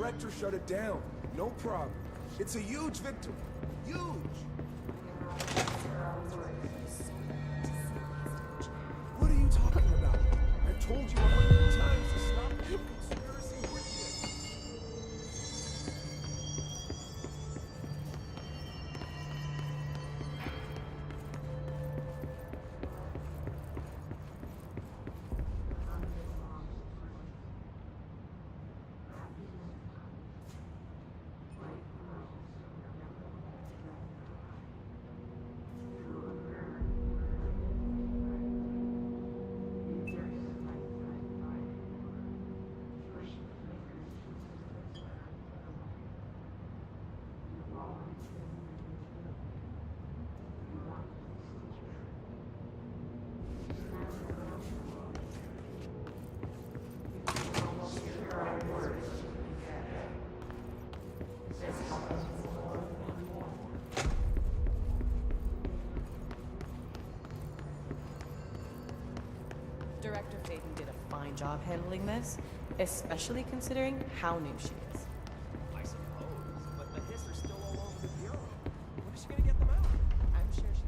director shut it down. No problem. It's a huge victory. Huge! What are you talking about? I told you 100 times to stop the conspiracy witness. Director Faden did a fine job handling this, especially considering how new she is. I suppose, but the Hiss are still all over the Bureau. When is she gonna get them out? I'm sure she's...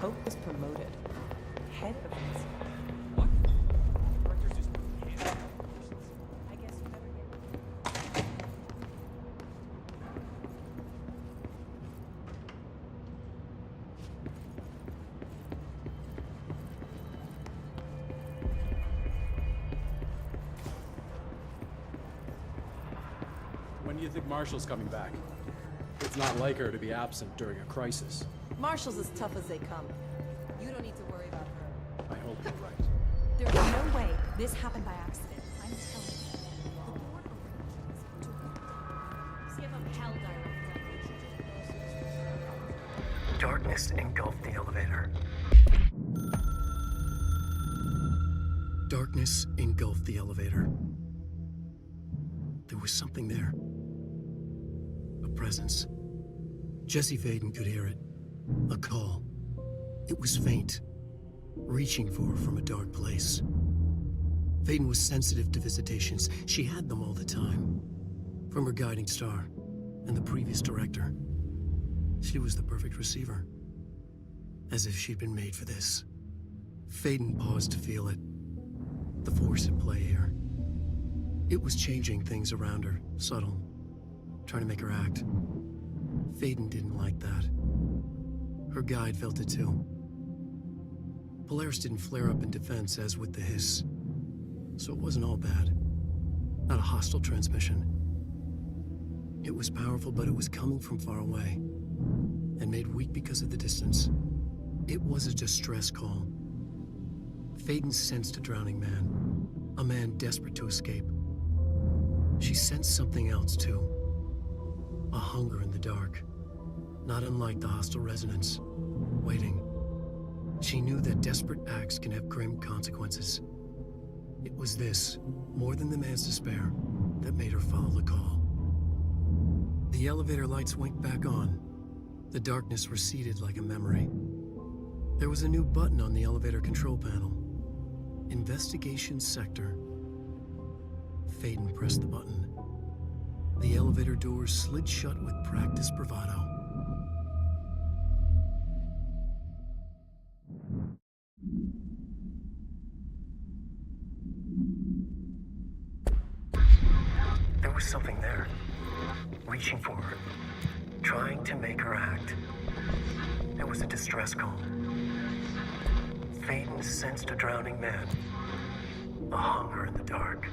Hope is promoted. Head of this. What? Director's just handing out promotions. I guess you better get... When do you think Marshall's coming back? It's not like her to be absent during a crisis. Marshall's as tough as they come. You don't need to worry about her. I hope you're right. There's no way this happened by accident. I'm telling you. The board arranged this to skip up hell direct. Darkness engulfed the elevator. Darkness engulfed the elevator. There was something there. A presence. Jesse Faden could hear it. A call. It was faint, reaching for her from a dark place. Faden was sensitive to visitations. She had them all the time. From her guiding star and the previous director. She was the perfect receiver. As if she'd been made for this. Faden paused to feel it. The force at play here. It was changing things around her, subtle, trying to make her act. Faden didn't like that. Her guide felt it too. Polaris didn't flare up in defense as with the Hiss. So it wasn't all bad. Not a hostile transmission. It was powerful, but it was coming from far away. And made weak because of the distance. It was a distress call. Faden sensed a drowning man. A man desperate to escape. She sensed something else too. A hunger in the dark. Not unlike the hostile resonance. Waiting. She knew that desperate acts can have grim consequences. It was this, more than the man's despair, that made her follow the call. The elevator lights winked back on. The darkness receded like a memory. There was a new button on the elevator control panel. Investigation Sector. Faden pressed the button. The elevator doors slid shut with practiced bravado. There was something there, reaching for her, trying to make her act. It was a distress call. Faden sensed a drowning man, a hunger in the dark.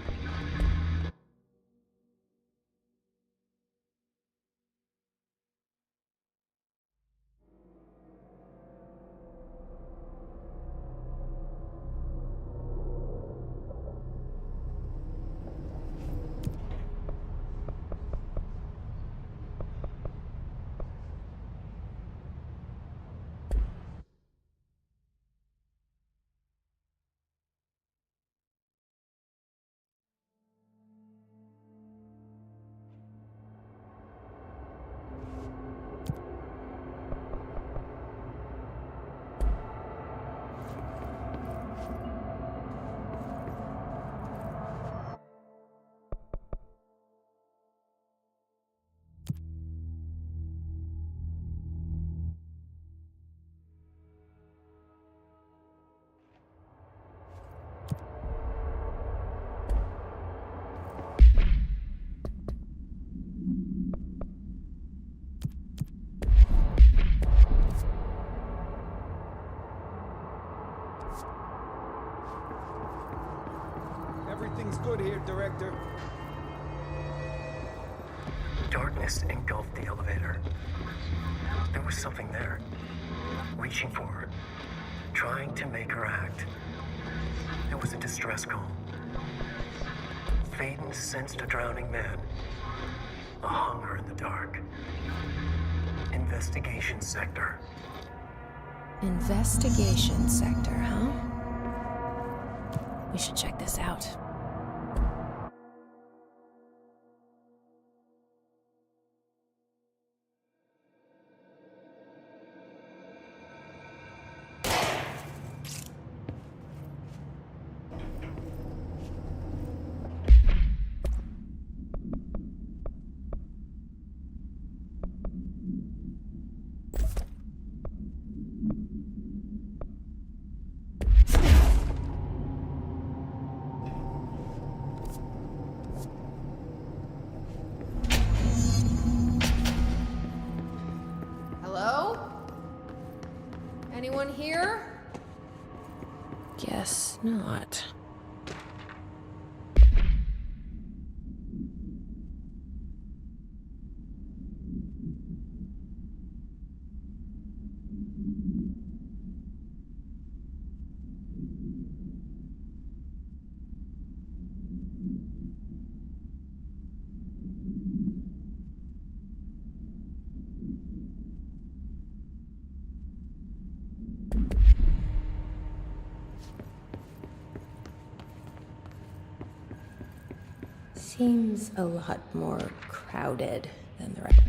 Everything's good here, Director. Darkness engulfed the elevator. There was something there, reaching for her, trying to make her act. It was a distress call. Faden sensed a drowning man, a hunger in the dark. Investigation sector. Investigation sector, huh? We should check this out. Hello? Anyone here? Guess not. Seems a lot more crowded than the rest.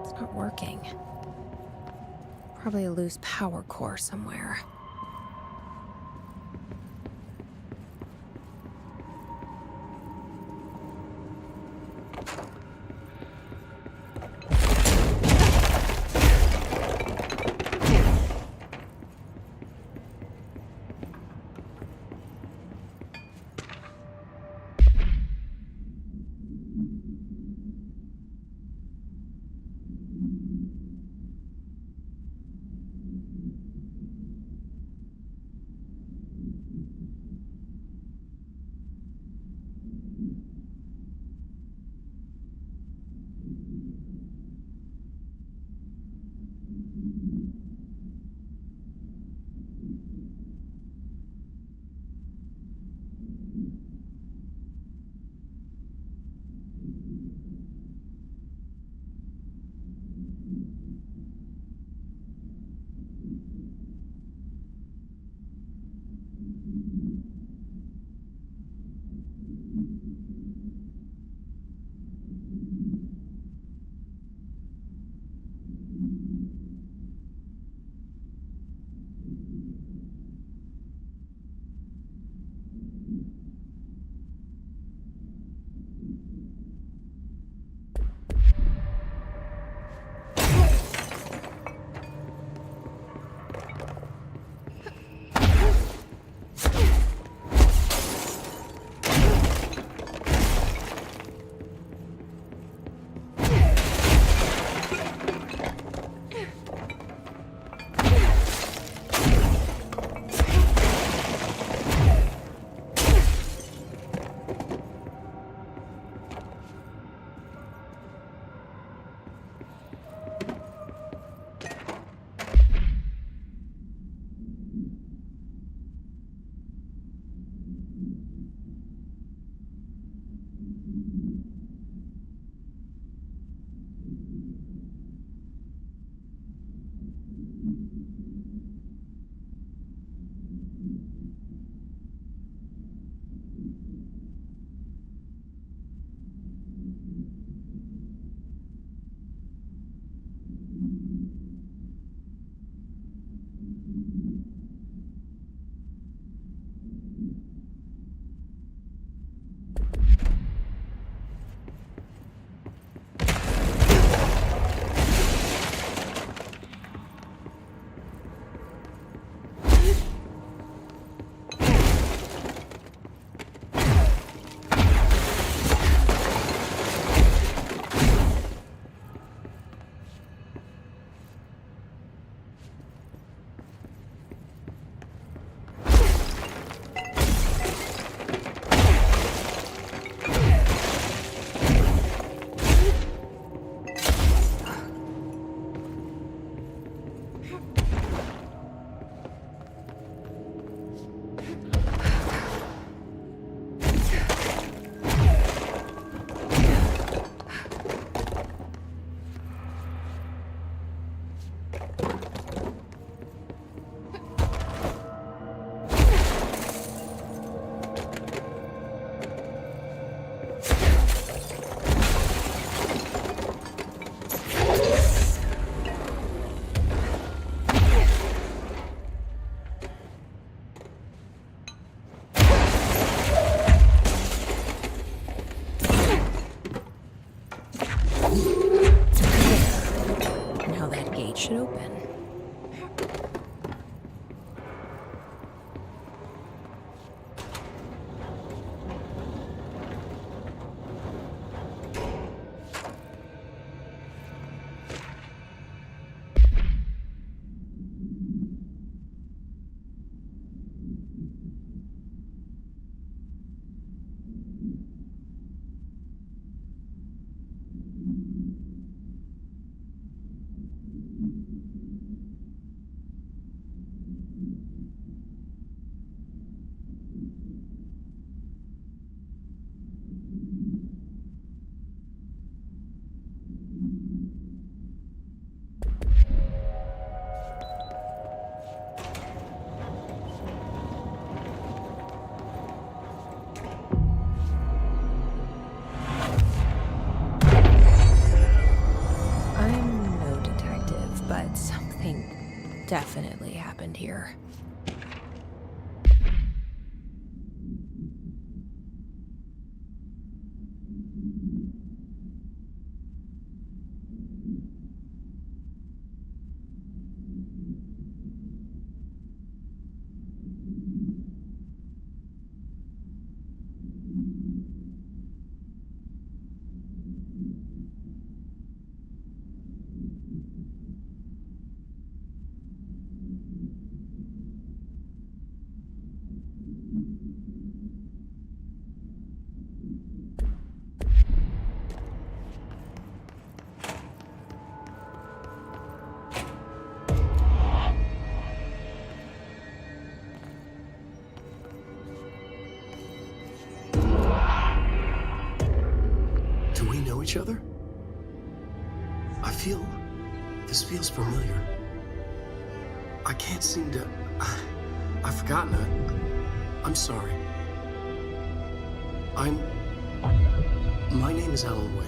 It's not working. Probably a loose power core somewhere. definitely happened here. Do we know each other? This feels familiar. I can't seem to... I've forgotten it. I'm sorry. My name is Alan Wake.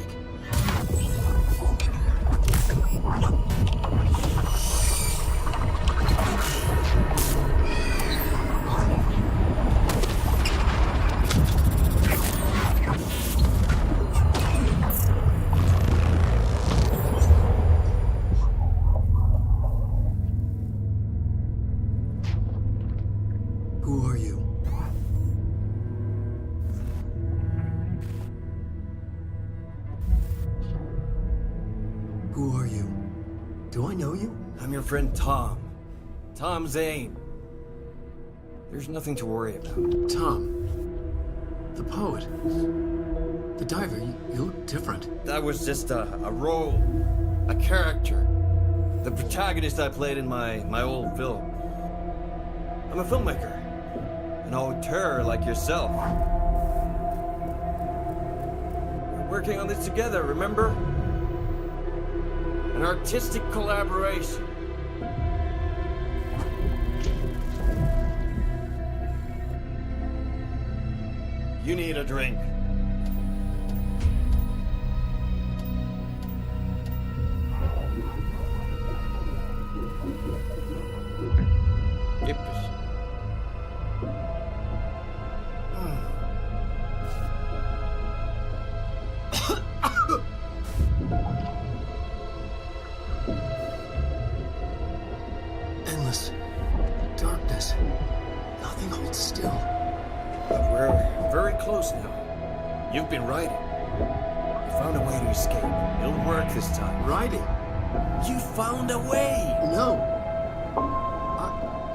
Who are you? Who are you? Do I know you? I'm your friend Tom. Tom Zane. There's nothing to worry about. Tom. The poet. The diver. You look different. That was just a role. A character. The protagonist I played in my old film. I'm a filmmaker. An auteur like yourself. We're working on this together, remember? An artistic collaboration. You need a drink. Gibt es. Endless darkness. Nothing holds still. We're very close now. You've been writing. You found a way to escape. It'll work this time. Riding. You found a way! No.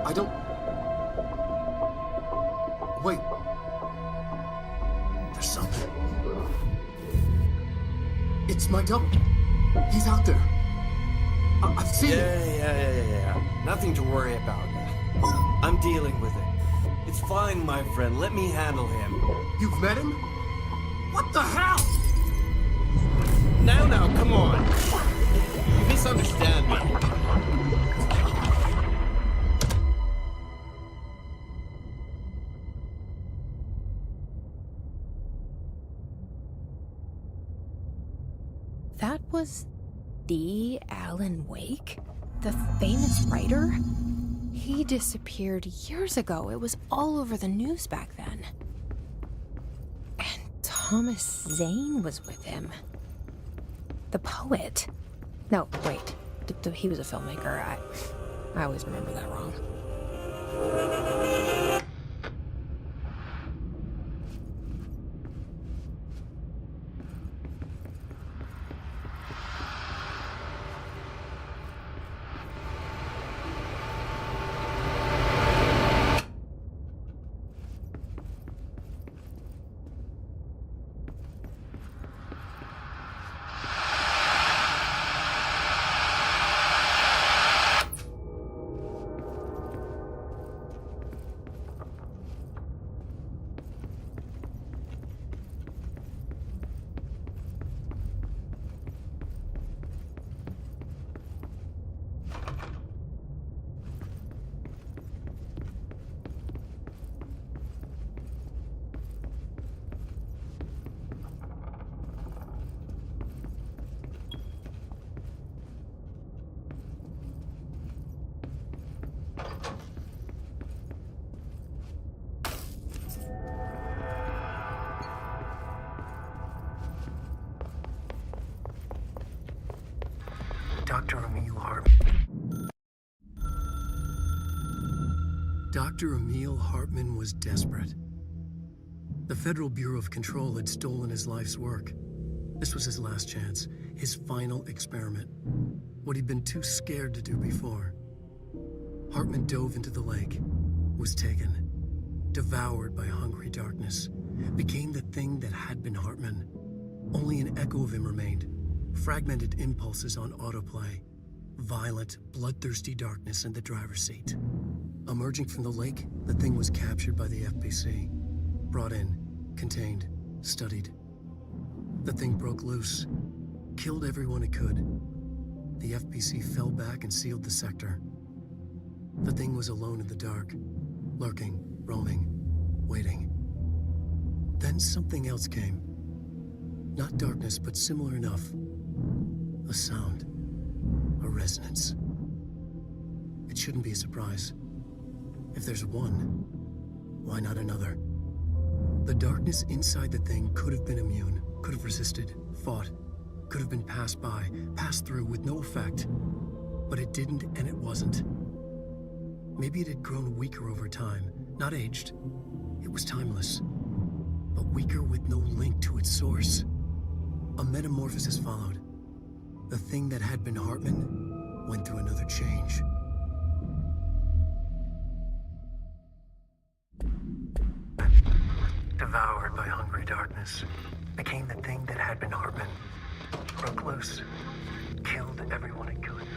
I don't... Wait. There's something. It's my double. He's out there. I've seen him. Yeah. Nothing to worry about. I'm dealing with it. It's fine, my friend. Let me handle him. You've met him? What the hell? Now, come on. You misunderstand me. That was the Alan Wake? The famous writer? He disappeared years ago. It was all over the news back then. And Thomas Zane was with him. The poet. No, wait. He was a filmmaker. I always remember that wrong. Dr. Emil Hartman. Dr. Emil Hartman was desperate. The Federal Bureau of Control had stolen his life's work. This was his last chance, his final experiment, what he'd been too scared to do before. Hartman dove into the lake, was taken, devoured by hungry darkness, became the thing that had been Hartman. Only an echo of him remained, fragmented impulses on autoplay, violent, bloodthirsty darkness in the driver's seat. Emerging from the lake, the thing was captured by the FBC, brought in, contained, studied. The thing broke loose, killed everyone it could. The FBC fell back and sealed the sector. The thing was alone in the dark, lurking, roaming, waiting. Then something else came. Not darkness, but similar enough. A sound. A resonance. It shouldn't be a surprise. If there's one, why not another? The darkness inside the thing could have been immune, could have resisted, fought, could have been passed by, passed through with no effect. But it didn't, and it wasn't. Maybe it had grown weaker over time, not aged. It was timeless, but weaker with no link to its source. A metamorphosis followed. The thing that had been Hartman went through another change. Devoured by hungry darkness, became the thing that had been Hartman. Broke loose, killed everyone it could.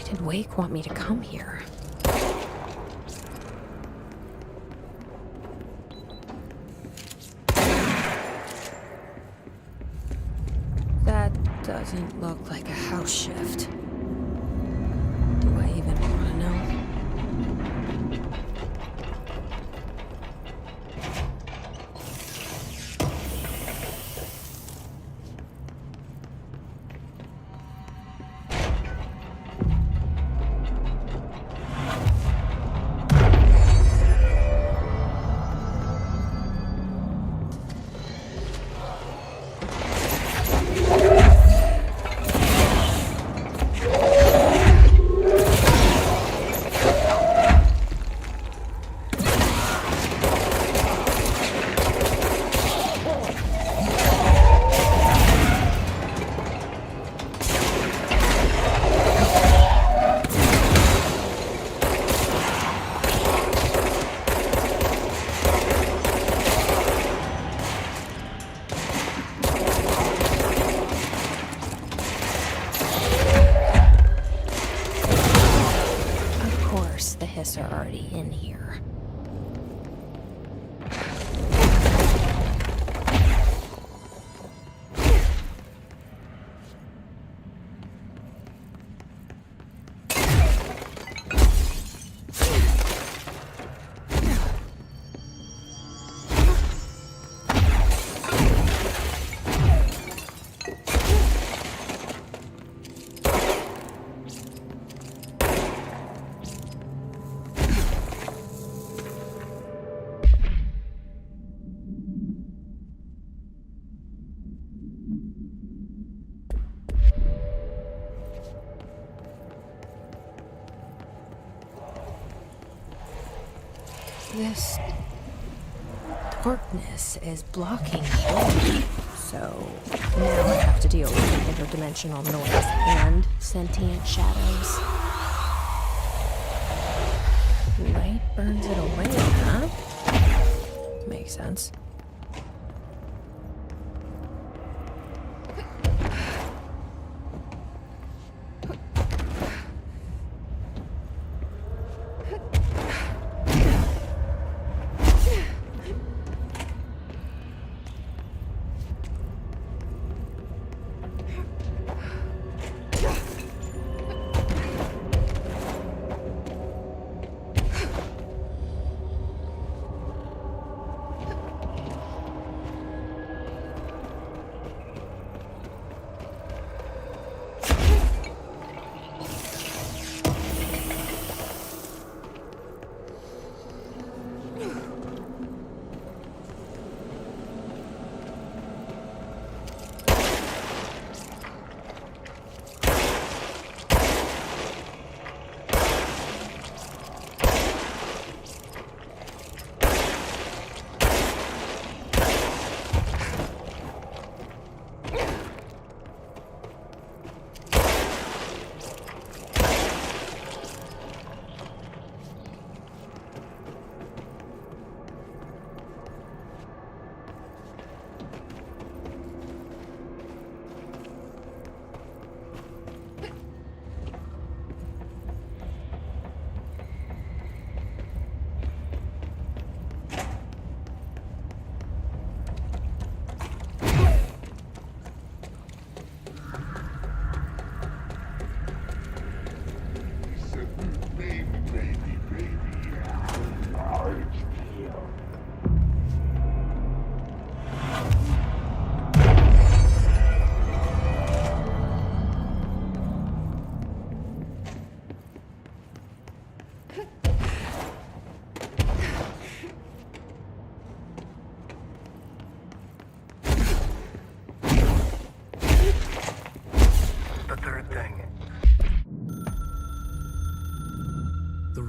did Wake want me to come here? That doesn't look like a house shift. Do I even want to know? Are already in here. This darkness is blocking me, so now I have to deal with interdimensional noise and sentient shadows. Light burns it away, huh? Makes sense.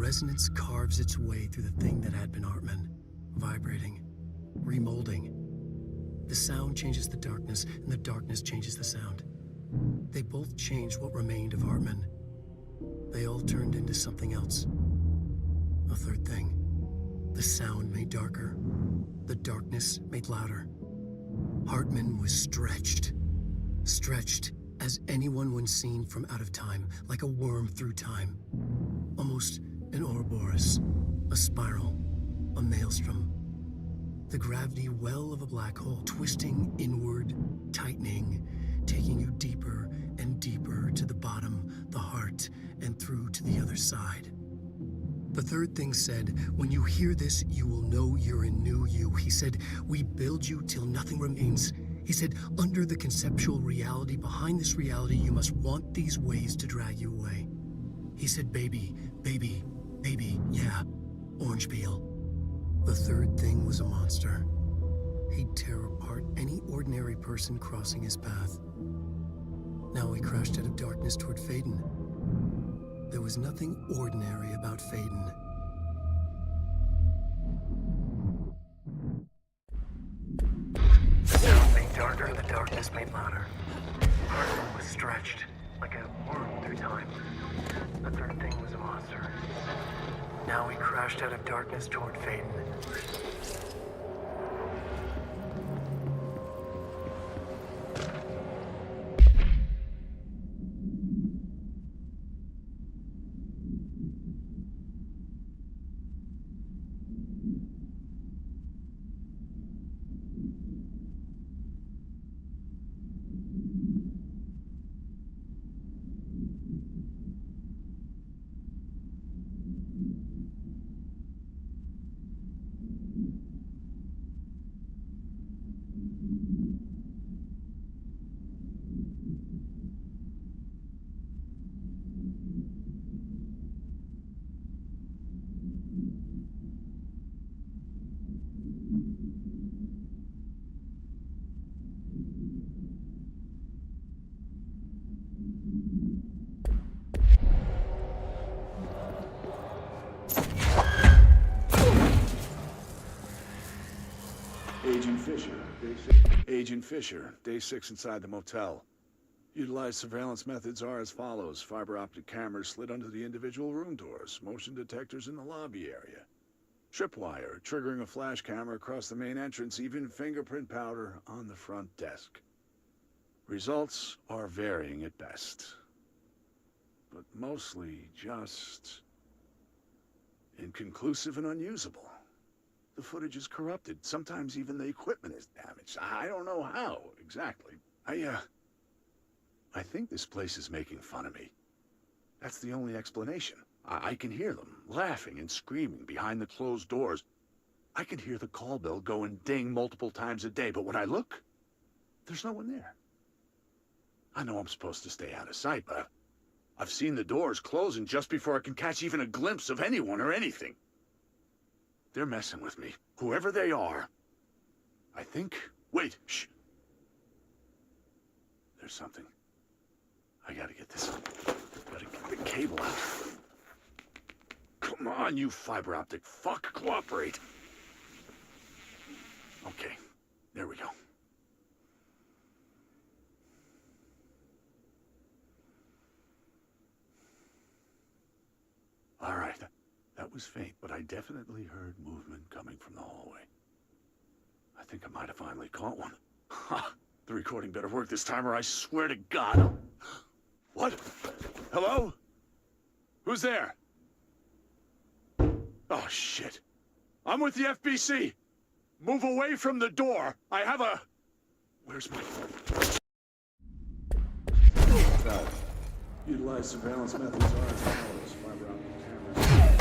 Resonance carves its way through the thing that had been Hartman, vibrating, remolding. The sound changes the darkness, and the darkness changes the sound. They both changed what remained of Hartman. They all turned into something else. A third thing. The sound made darker. The darkness made louder. Hartman was stretched. Stretched as anyone when seen from out of time, like a worm through time. Almost an Ouroboros, a spiral, a maelstrom. The gravity well of a black hole, twisting inward, tightening, taking you deeper and deeper to the bottom, the heart, and through to the other side. The third thing said, when you hear this, you will know you're in new you. He said, we build you till nothing remains. He said, under the conceptual reality, behind this reality, you must want these ways to drag you away. He said, baby, baby, baby, yeah, orange peel. The third thing was a monster. He'd tear apart any ordinary person crossing his path. Now he crashed out of darkness toward Faden. There was nothing ordinary about Faden. The sound made darker, the darkness made louder. Hartman was stretched, like a worm through time. The third thing was a monster. Now he crashed out of darkness toward Faden. Agent Fisher, day 6 inside the motel. Utilized surveillance methods are as follows. Fiber optic cameras slid under the individual room doors. Motion detectors in the lobby area. Tripwire, triggering a flash camera across the main entrance. Even fingerprint powder on the front desk. Results are varying at best. But mostly just inconclusive and unusable. The footage is corrupted. Sometimes even the equipment is damaged. I don't know how, exactly. I think this place is making fun of me. That's the only explanation. I can hear them laughing and screaming behind the closed doors. I can hear the call bell go and ding multiple times a day, but when I look, there's no one there. I know I'm supposed to stay out of sight, but I've seen the doors closing just before I can catch even a glimpse of anyone or anything. They're messing with me, whoever they are. I think... Wait, shh. There's something. I gotta get this. Gotta get the cable out. Come on, you fiber optic fuck, cooperate. Okay, there we go. All right. That was faint, but I definitely heard movement coming from the hallway. I think I might have finally caught one. Ha! The recording better work this time, or I swear to God. What? Hello? Who's there? Oh, shit. I'm with the FBC. Move away from the door. I have a... Where's my... Utilize surveillance methods are as follows. Fiber optic cameras.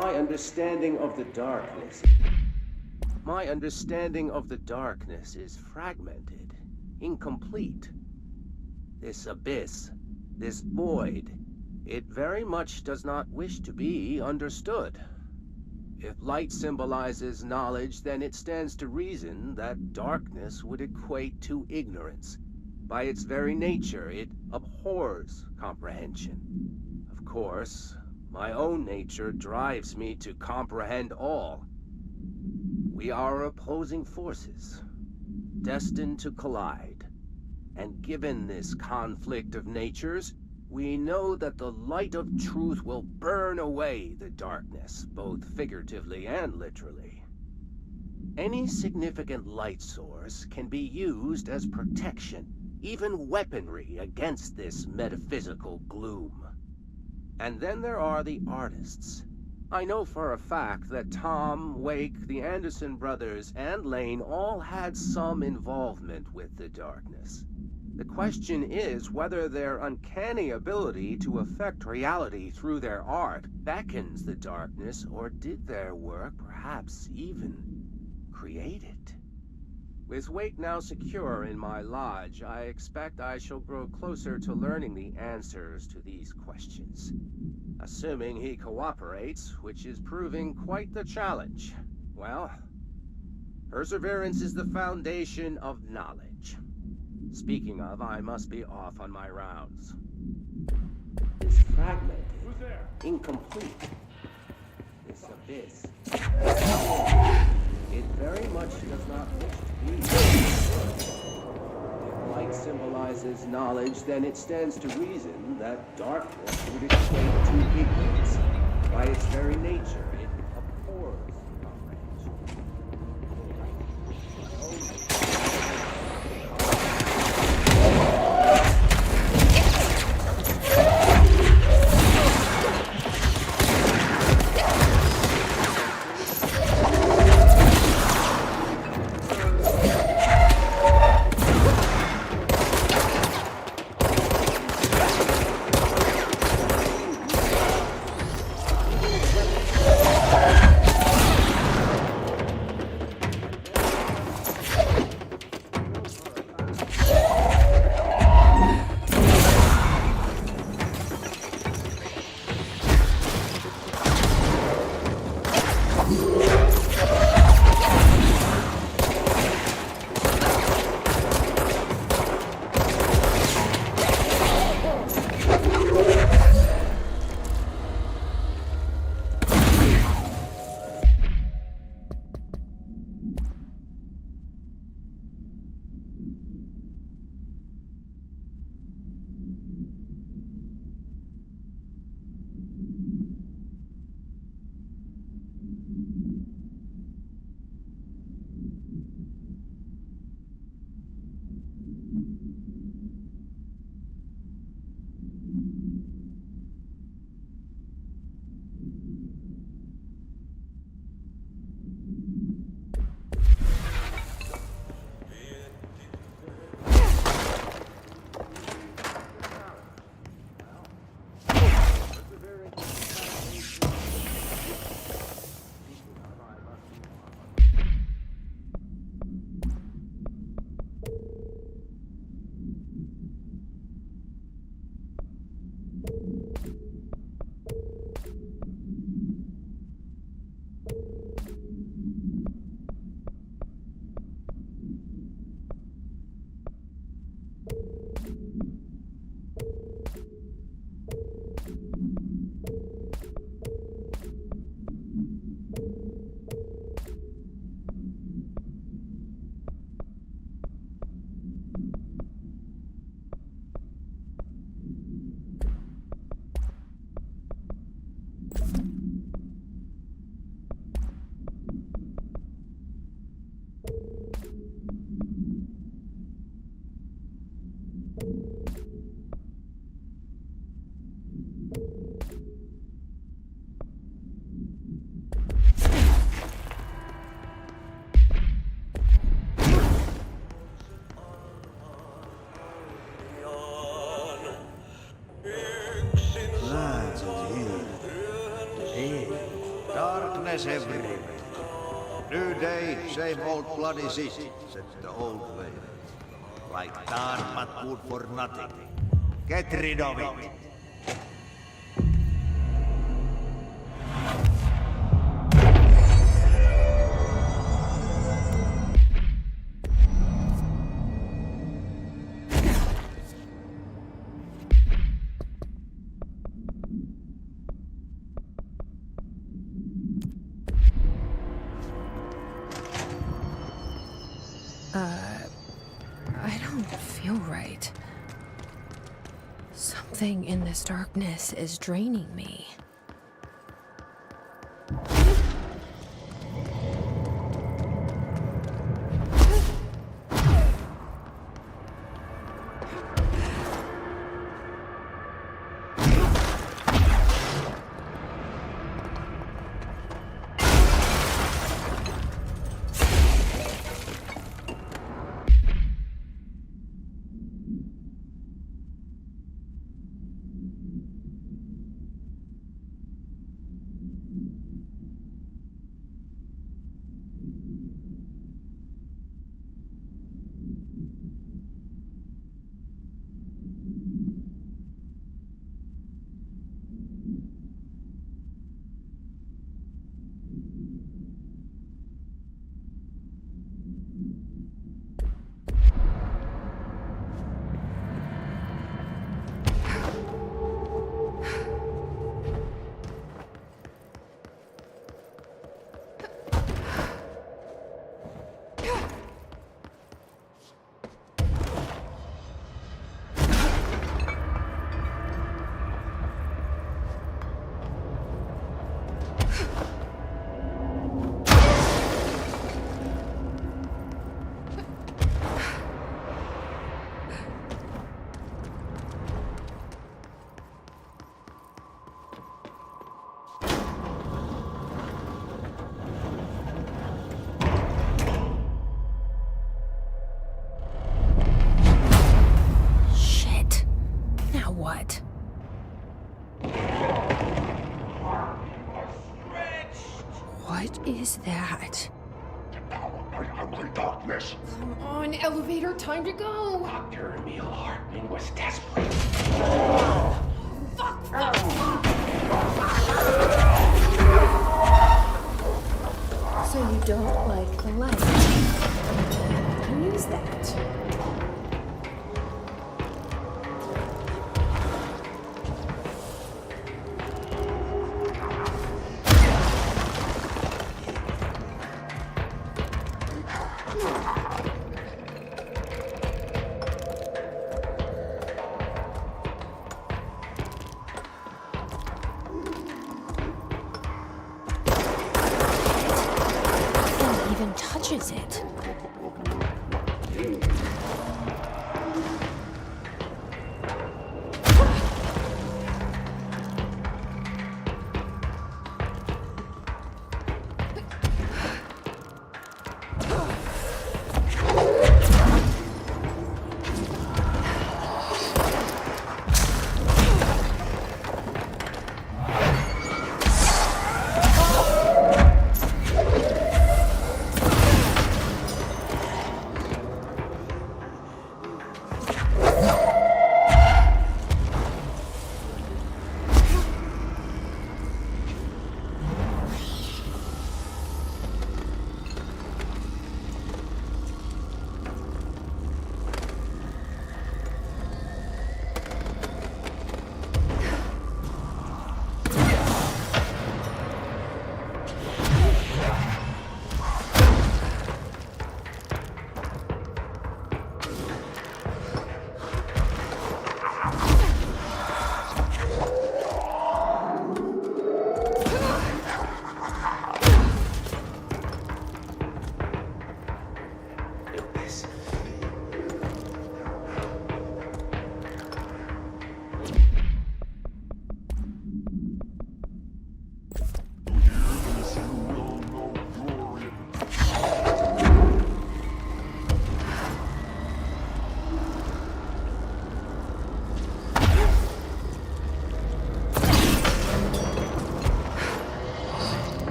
My understanding of the darkness. My understanding of the darkness is fragmented, incomplete. This abyss, this void, it very much does not wish to be understood. If light symbolizes knowledge, then it stands to reason that darkness would equate to ignorance. By its very nature, it abhors comprehension. Of course, my own nature drives me to comprehend all. We are opposing forces, destined to collide. And given this conflict of natures, we know that the light of truth will burn away the darkness, both figuratively and literally. Any significant light source can be used as protection, even weaponry against this metaphysical gloom. And then there are the artists. I know for a fact that Tom, Wake, the Anderson brothers, and Lane all had some involvement with the darkness. The question is whether their uncanny ability to affect reality through their art beckons the darkness, or did their work perhaps even create it? With Wake now secure in my lodge, I expect I shall grow closer to learning the answers to these questions. Assuming he cooperates, which is proving quite the challenge. Well, perseverance is the foundation of knowledge. Speaking of, I must be off on my rounds. It's fragmented. Who's there? Incomplete. This abyss. It very much does not wish to be. If light symbolizes knowledge, then it stands to reason that darkness would equate to ignorance. By its very nature, it abhors comprehension. darkness everywhere. New day, same old bloody shit, said the old lady. Like dawn, but good for nothing. Get rid of it. I don't feel right. Something in this darkness is draining me. What? What is that? Devoured by ugly darkness. Come on, elevator, time to go! Dr. Emil Hartman was desperate. Fuck! So you don't like the light? You can use that. Touches it.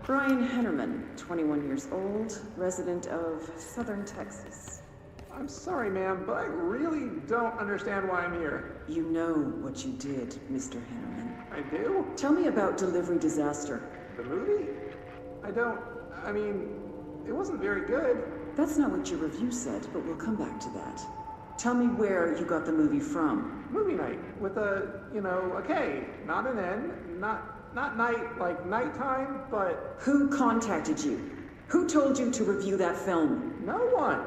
Brian Hennerman, 21 years old, resident of Southern Texas. I'm sorry, ma'am, but I really don't understand why I'm here. You know what you did, Mr. Hennerman. I do? Tell me about Delivery Disaster. The movie? I mean, it wasn't very good. That's not what your review said, but we'll come back to that. Tell me where you got the movie from. Movie night, with a K, not an N, not night like nighttime, but... Who contacted you? Who told you to review that film? No one.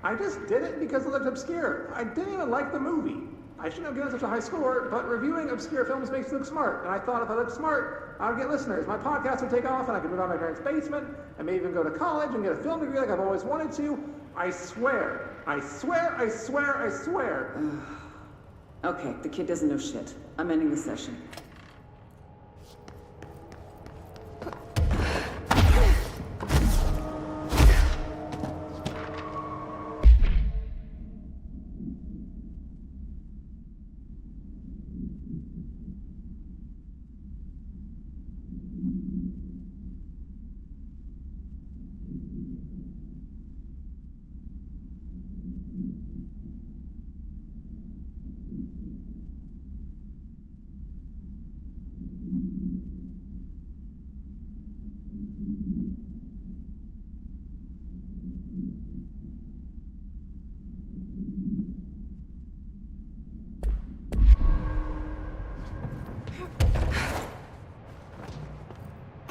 I just did it because it looked obscure. I didn't even like the movie. I shouldn't have given such a high score, but reviewing obscure films makes you look smart. And I thought if I looked smart, I would get listeners. My podcast would take off and I could move out of my parents' basement and maybe even go to college and get a film degree like I've always wanted to. I swear. I swear, I swear, I swear. Okay, the kid doesn't know shit. I'm ending the session.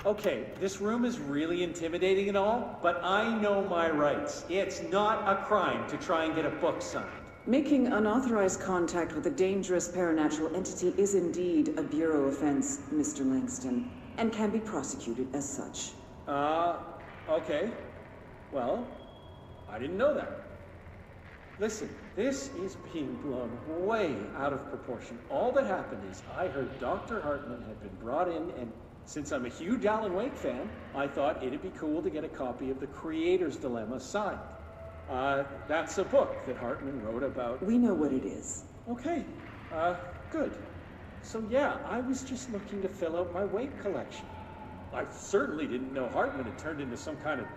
Okay, this room is really intimidating and all, but I know my rights. It's not a crime to try and get a book signed. Making unauthorized contact with a dangerous paranatural entity is indeed a Bureau offense, Mr. Langston, and can be prosecuted as such. Okay. Well, I didn't know that. Listen, this is being blown way out of proportion. All that happened is I heard Dr. Hartman had been brought in, and since I'm a huge Alan Wake fan, I thought it'd be cool to get a copy of The Creator's Dilemma signed. That's a book that Hartman wrote about... We know what it is. Okay, good. So yeah, I was just looking to fill out my Wake collection. I certainly didn't know Hartman had turned into some kind of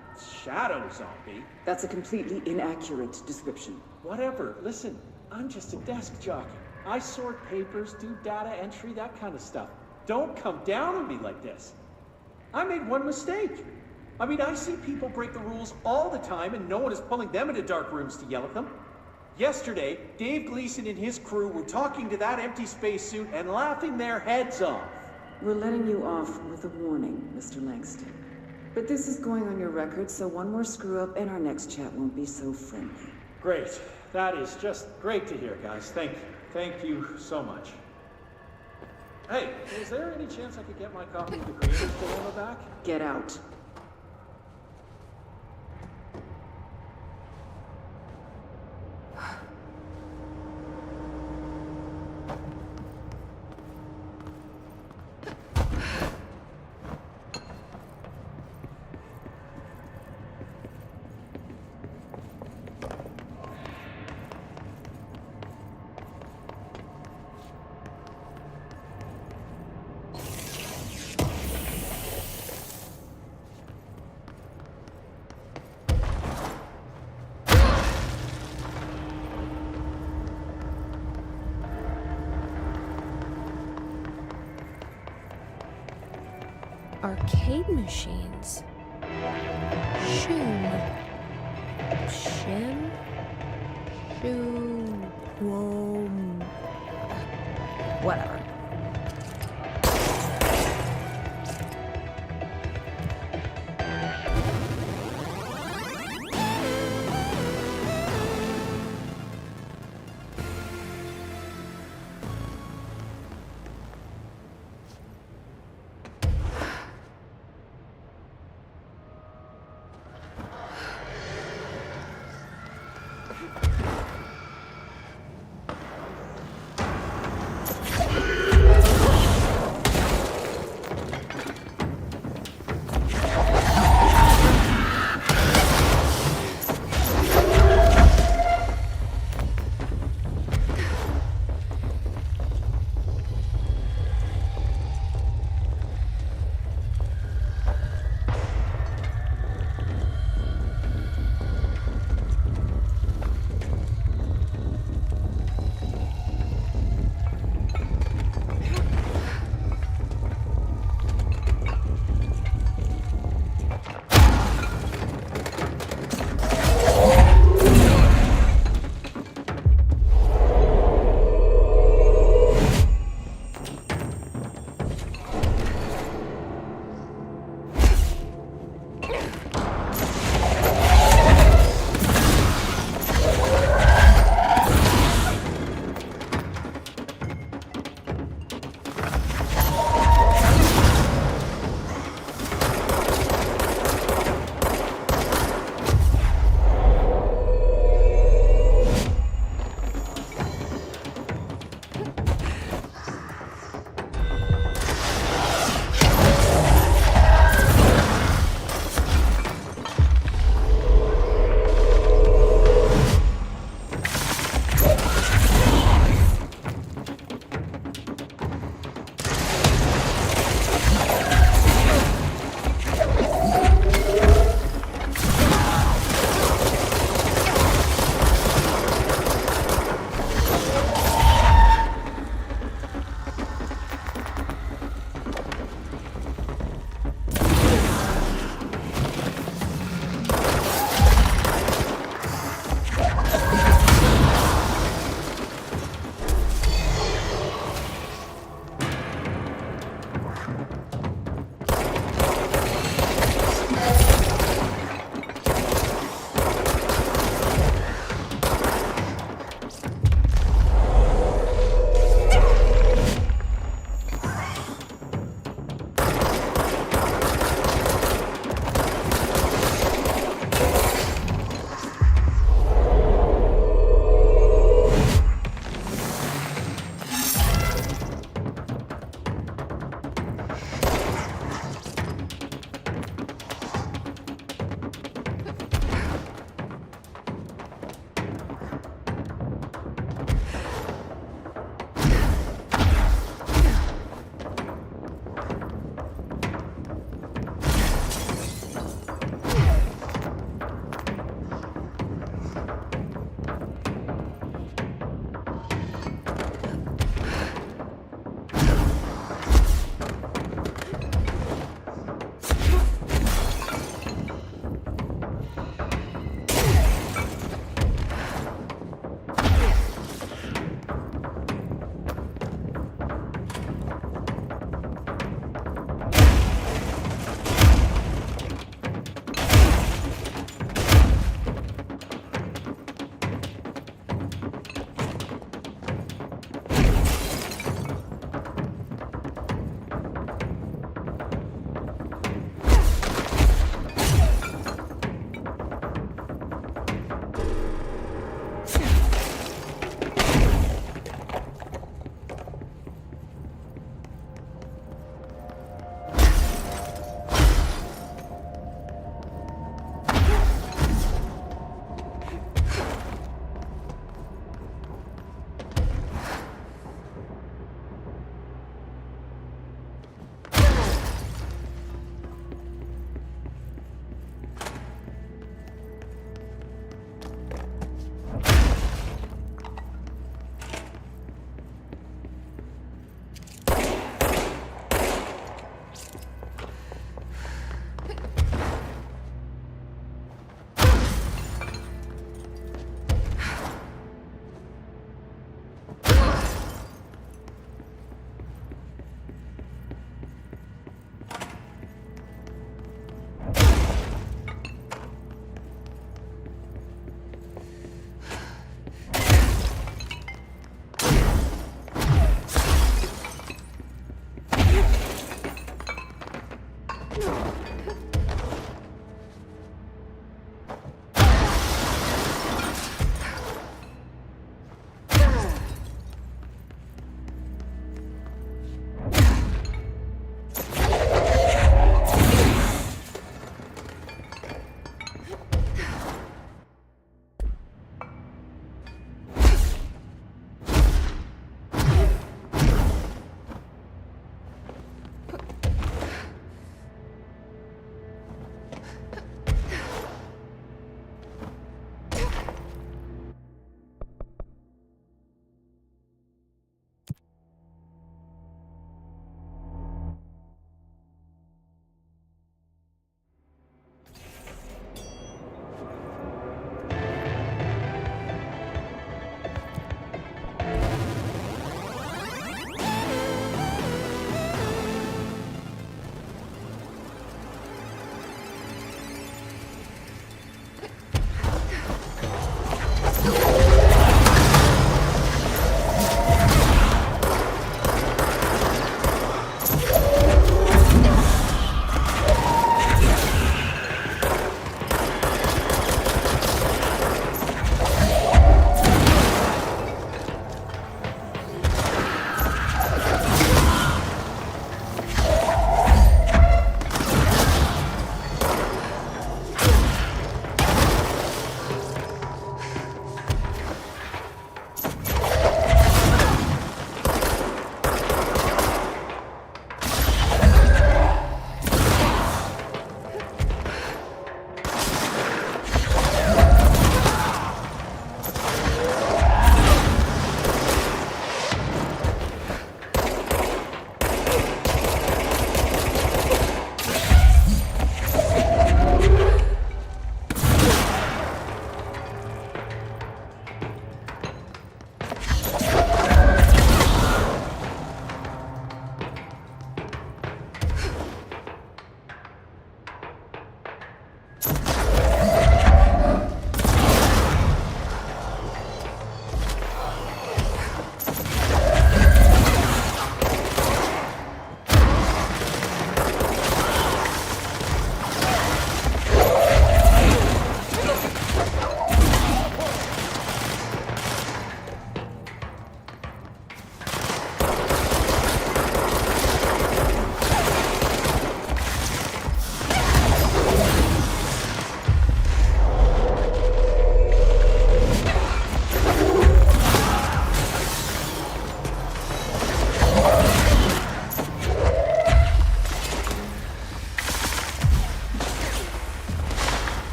shadow zombie. That's a completely inaccurate description. Whatever, listen, I'm just a desk jockey. I sort papers, do data entry, that kind of stuff. Don't come down on me like this. I made one mistake. I mean, I see people break the rules all the time and no one is pulling them into dark rooms to yell at them. Yesterday, Dave Gleason and his crew were talking to that empty spacesuit and laughing their heads off. We're letting you off with a warning, Mr. Langston. But this is going on your record, so one more screw-up and our next chat won't be so friendly. Great. That is just great to hear, guys. Thank you. Thank you so much. Hey, is there any chance I could get my copy of The Creator's Dilemma back? Get out. Arcade machines. Shim. Whoa. Whatever.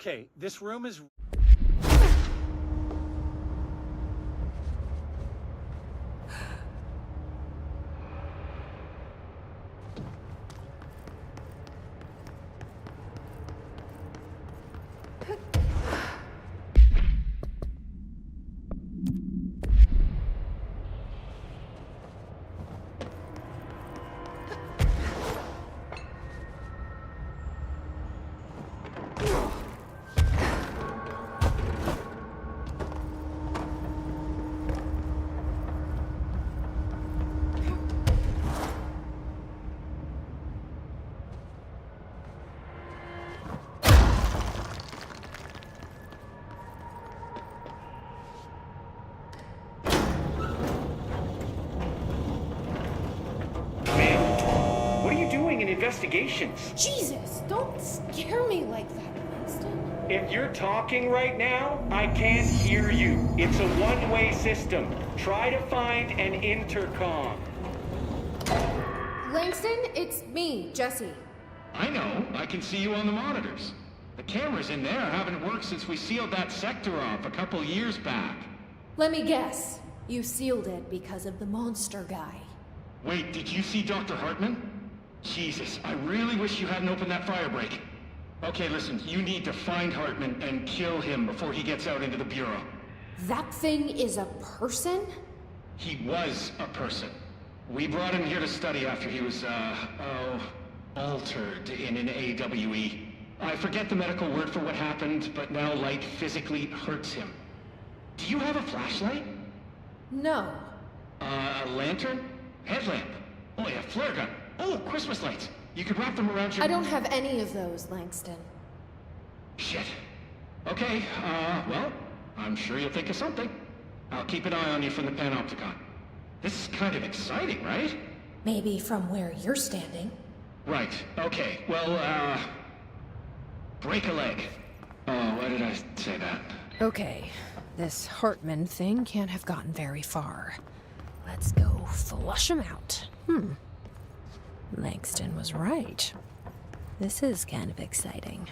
Okay, this room is... Investigations. Jesus, don't scare me like that, Winston. If you're talking right now, I can't hear you. It's a one-way system. Try to find an intercom. Langston, it's me, Jesse. I know. I can see you on the monitors. The cameras in there haven't worked since we sealed that sector off a couple years back. Let me guess. You sealed it because of the monster guy. Wait, did you see Dr. Hartman? Jesus, I really wish you hadn't opened that firebreak. Okay, listen, you need to find Hartman and kill him before he gets out into the Bureau. That thing is a person? He was a person. We brought him here to study after he was, altered in an AWE. I forget the medical word for what happened, but now light physically hurts him. Do you have a flashlight? No. A lantern? Headlamp? Oh yeah, flare gun. Oh, Christmas lights. You could wrap them around your... I don't have any of those, Langston. Shit. Okay, well, I'm sure you'll think of something. I'll keep an eye on you from the Panopticon. This is kind of exciting, right? Maybe from where you're standing. Right, okay. Well, break a leg. Oh, why did I say that? Okay, this Hartman thing can't have gotten very far. Let's go flush him out. Langston was right. This is kind of exciting.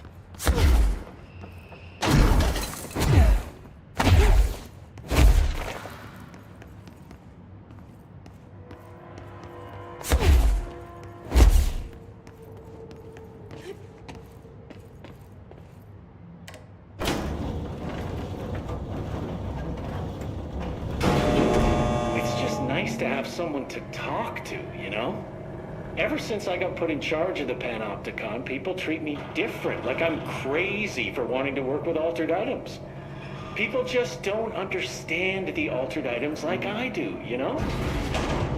It's just nice to have someone to talk to, you know? Ever since I got put in charge of the Panopticon, people treat me different, like I'm crazy for wanting to work with altered items. People just don't understand the altered items like I do, you know?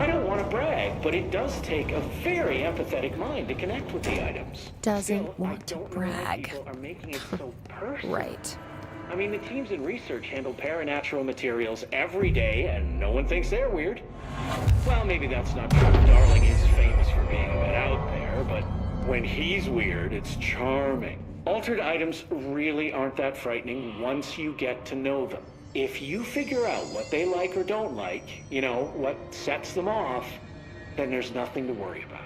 I don't want to brag, but it does take a very empathetic mind to connect with the items. Doesn't want to brag. People are making it so personal. Right. I mean, the teams in research handle paranatural materials every day, and no one thinks they're weird. Well, maybe that's not true. Darling is famous for being a bit out there, but when he's weird, it's charming. Altered items really aren't that frightening once you get to know them. If you figure out what they like or don't like, you know, what sets them off, then there's nothing to worry about.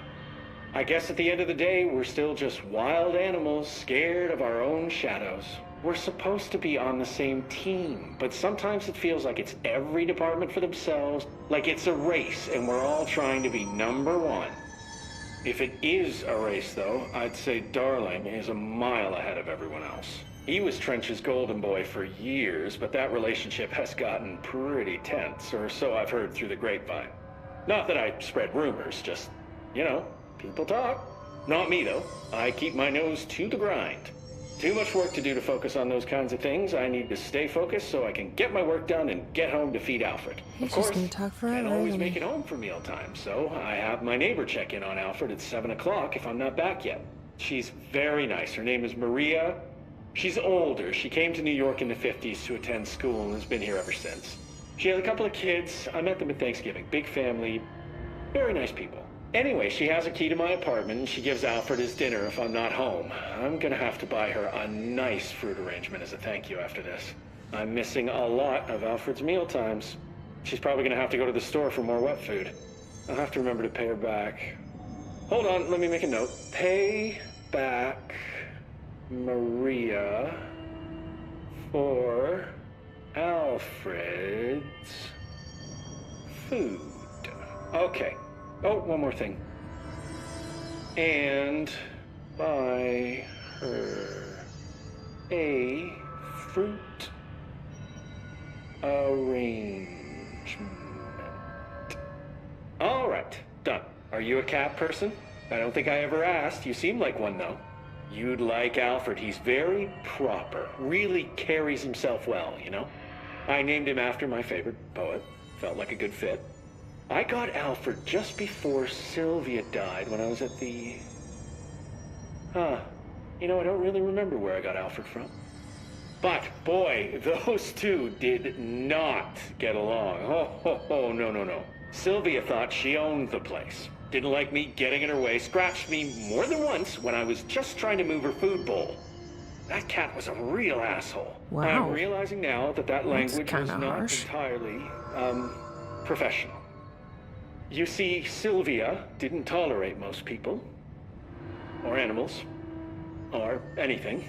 I guess at the end of the day, we're still just wild animals scared of our own shadows. We're supposed to be on the same team, but sometimes it feels like it's every department for themselves, like it's a race and we're all trying to be number one. If it is a race, though, I'd say Darling is a mile ahead of everyone else. He was Trench's golden boy for years, but that relationship has gotten pretty tense, or so I've heard through the grapevine. Not that I spread rumors, just, you know, people talk. Not me, though. I keep my nose to the grind. Too much work to do to focus on those kinds of things. I need to stay focused so I can get my work done and get home to feed Alfred. He's just gonna talk forever. Can't always make it home for mealtime, so I have my neighbor check in on Alfred at 7 o'clock if I'm not back yet. She's very nice. Her name is Maria. She's older. She came to New York in the 50s to attend school and has been here ever since. She has a couple of kids. I met them at Thanksgiving. Big family. Very nice people. Anyway, she has a key to my apartment, and she gives Alfred his dinner if I'm not home. I'm gonna have to buy her a nice fruit arrangement as a thank you after this. I'm missing a lot of Alfred's meal times. She's probably gonna have to go to the store for more wet food. I'll have to remember to pay her back. Hold on, let me make a note. Pay back Maria for Alfred's food. Okay. Oh, one more thing. And buy her a fruit arrangement. All right, done. Are you a cat person? I don't think I ever asked. You seem like one, though. You'd like Alfred. He's very proper. Really carries himself well, you know? I named him after my favorite poet. Felt like a good fit. I got Alfred just before Sylvia died when I was at the... You know, I don't really remember where I got Alfred from. But, boy, those two did not get along. Oh, no. Sylvia thought she owned the place. Didn't like me getting in her way, scratched me more than once when I was just trying to move her food bowl. That cat was a real asshole. Wow. I'm realizing now that That's language was kinda not harsh. entirely, professional. You see, Sylvia didn't tolerate most people, or animals, or anything.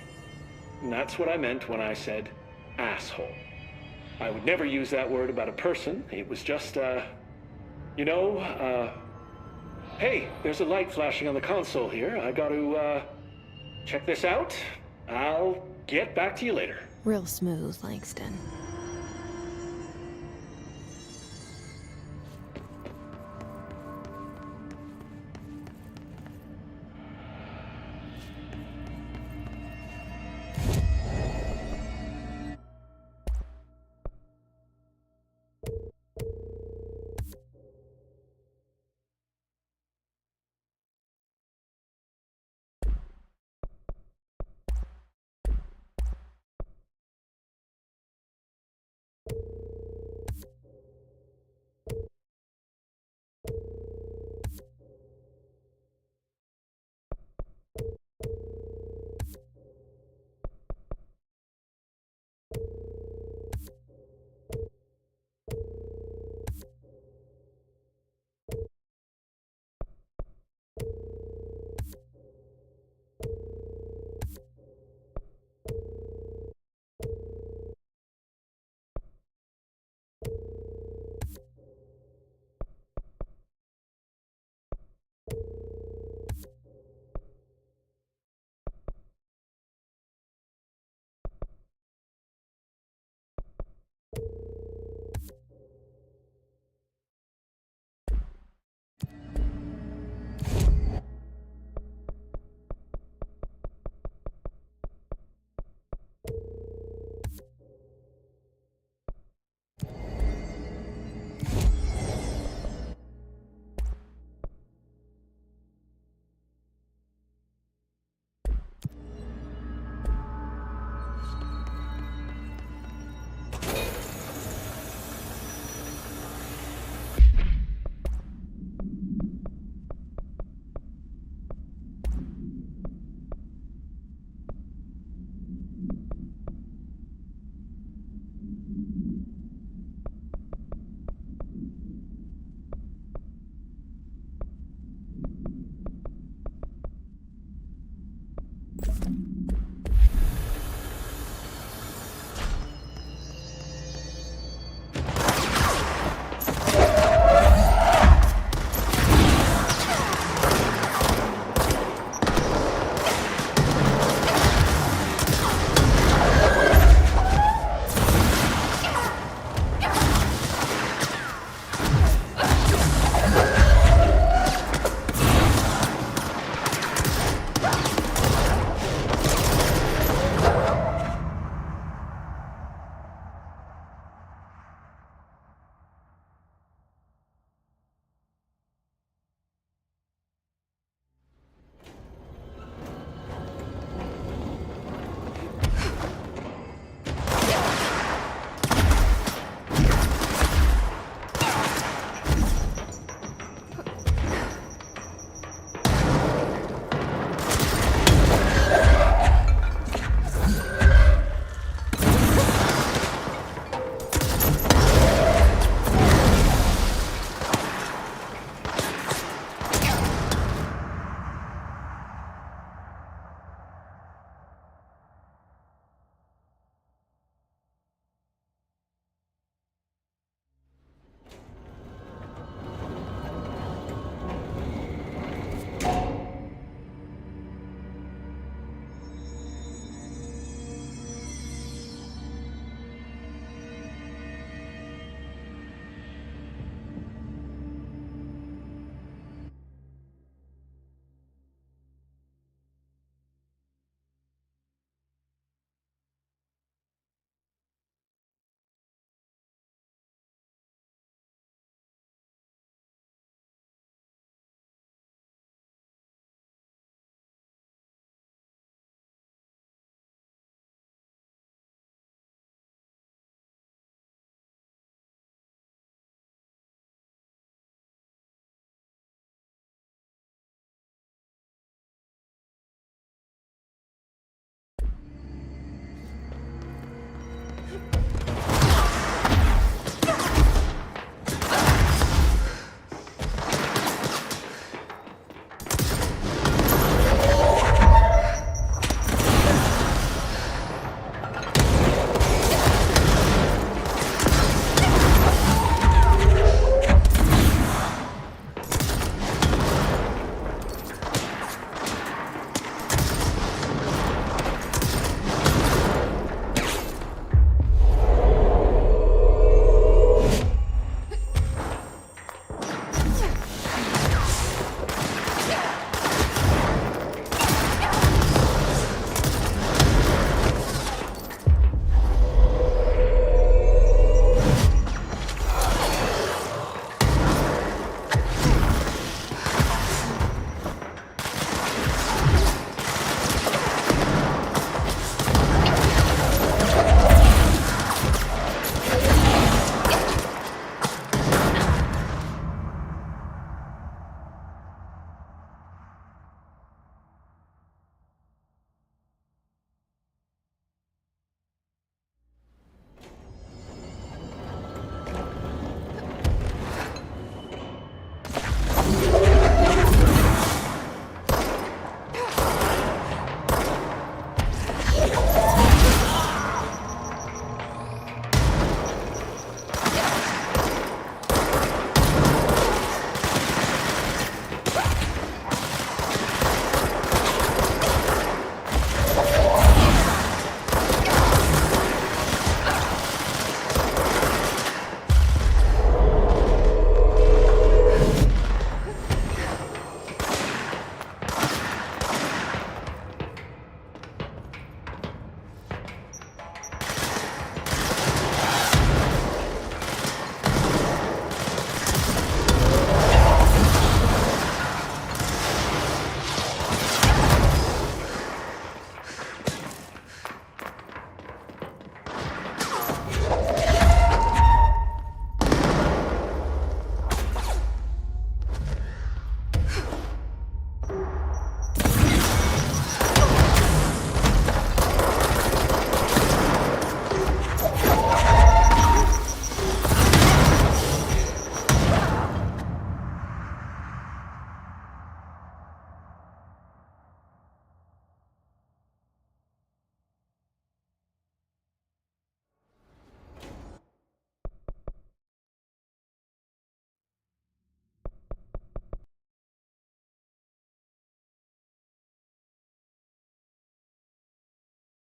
And that's what I meant when I said asshole. I would never use that word about a person. It was just, hey, there's a light flashing on the console here. I got to, check this out. I'll get back to you later. Real smooth, Langston.